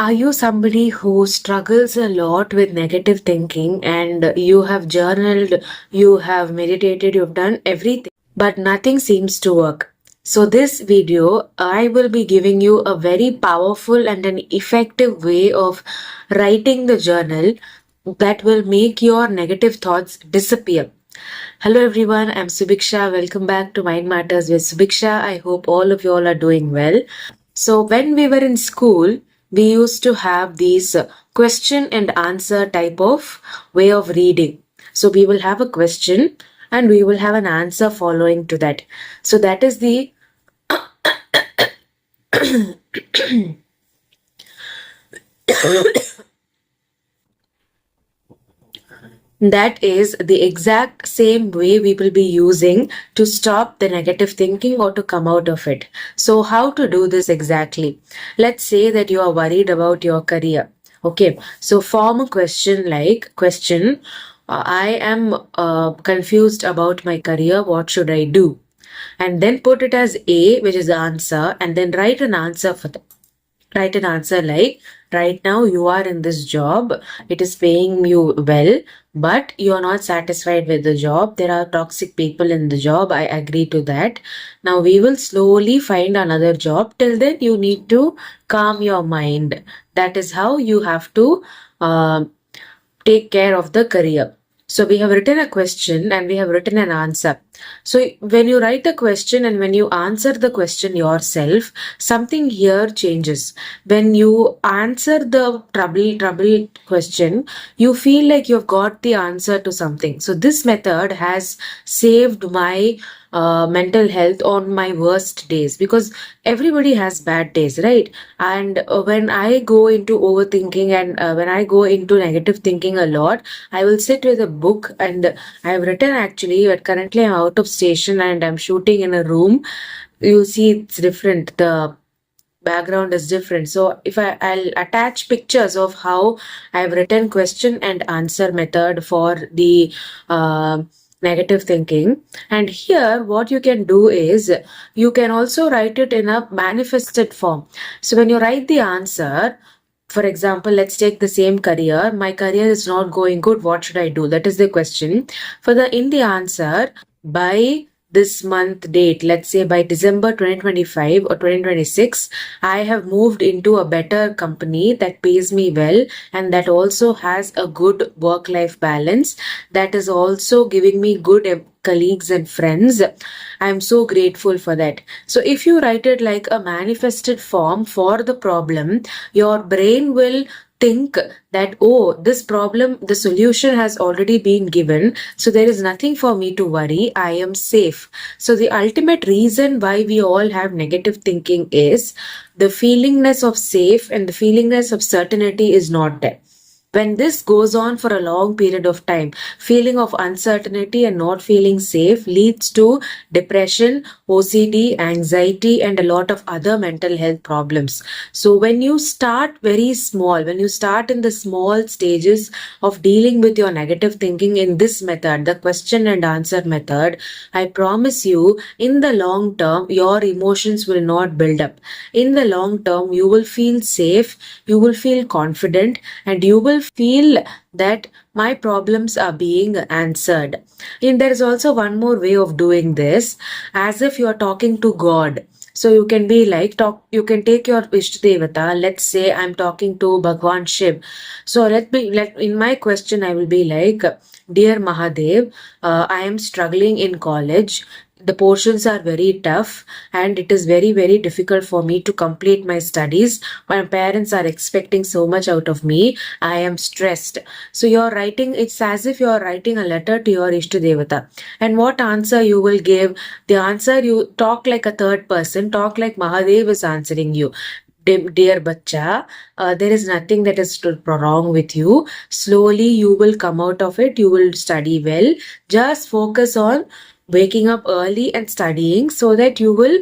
Are you somebody who struggles a lot with negative thinking and you have journaled, you have meditated, you've done everything, but nothing seems to work? So, this video, I will be giving you a very powerful and an effective way of writing the journal that will make your negative thoughts disappear. Hello everyone, I'm Subiksha. Welcome back to Mind Matters with Subiksha. I hope all of you all are doing well. So when we were in school, we used to have these question and answer type of way of reading. So we will have a question and we will have an answer following to that. So that is the that is the exact same way we will be using to stop the negative thinking or to come out of it. So how to do this exactly? Let's say that you are worried about your career. Okay, so form a question like I am confused about my career. What should I do? And then put it as A, which is the answer, and then write an answer for that. Write an answer like, right now you are in this job, it is paying you well, but you are not satisfied with the job. There are toxic people in the job. I agree to that. Now we will slowly find another job. Till then, you need to calm your mind. That is how you have to take care of the career. So we have written a question and we have written an answer. So when you write a question and when you answer the question yourself, something here changes. When you answer the trouble question, you feel like you've got the answer to something. So this method has saved my mental health on my worst days, because everybody has bad days, right? And when I go into overthinking and when I go into negative thinking a lot, I will sit with a book, and I have written actually, but currently I'm out of station and I'm shooting in a room. You see, it's different. The background is different. So if I'll attach pictures of how I've written question and answer method for the negative thinking. And here what you can do is you can also write it in a manifested form. So when you write the answer, for example, let's take the same career. My career is not going good. What should I do? That is the question. In the answer, by this month date, let's say by December 2025 or 2026, I have moved into a better company that pays me well and that also has a good work-life balance, that is also giving me good colleagues and friends. I'm so grateful for that. So if you write it like a manifested form for the problem, your brain will think that, oh, this problem, the solution has already been given, so there is nothing for me to worry, I am safe. So the ultimate reason why we all have negative thinking is the feelingness of safe and the feelingness of certainty is not there. When this goes on for a long period of time, feeling of uncertainty and not feeling safe leads to depression, OCD, anxiety, and a lot of other mental health problems. So when you start very small, when you start in the small stages of dealing with your negative thinking in this method, the question and answer method, I promise you, in the long term, your emotions will not build up. In the long term, you will feel safe, you will feel confident, and you will feel that my problems are being answered. And there is also one more way of doing this, as if you are talking to God. So you can be like, you can take your Ishtadevata. Let's say I'm talking to Bhagwan Shiv. So in my question, I will be like, Dear Mahadev, I am struggling in college. The portions are very tough and it is very, very difficult for me to complete my studies. My parents are expecting so much out of me. I am stressed. So you're writing, it's as if you're writing a letter to your Ishtadevata. And what answer you will give? The answer, you talk like a third person, talk like Mahadev is answering you. Dear Bacha, there is nothing that is wrong with you. Slowly you will come out of it. You will study well. Just focus on waking up early and studying so that you will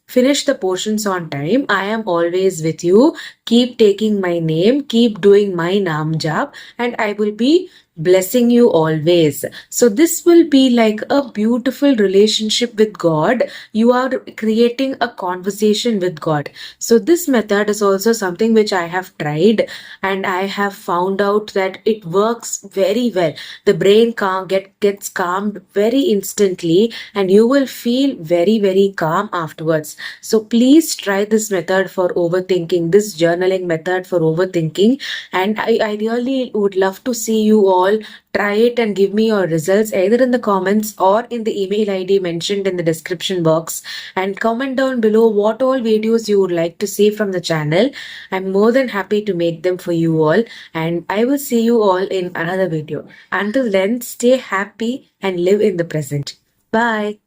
finish the portions on time. I am always with you. Keep taking my name, keep doing my Naam Jap, and I will be blessing you always. So this will be like a beautiful relationship with God. You are creating a conversation with God. So this method is also something which I have tried, and I have found out that it works very well. The brain gets calmed very instantly, and you will feel very calm afterwards. So please try this method for overthinking, this journaling method for overthinking. And I really would love to see you all try it and give me your results either in the comments or in the email ID mentioned in the description box. And comment down below what all videos you would like to see from the channel. I'm more than happy to make them for you all. And I will see you all in another video. Until then, stay happy and live in the present. Bye.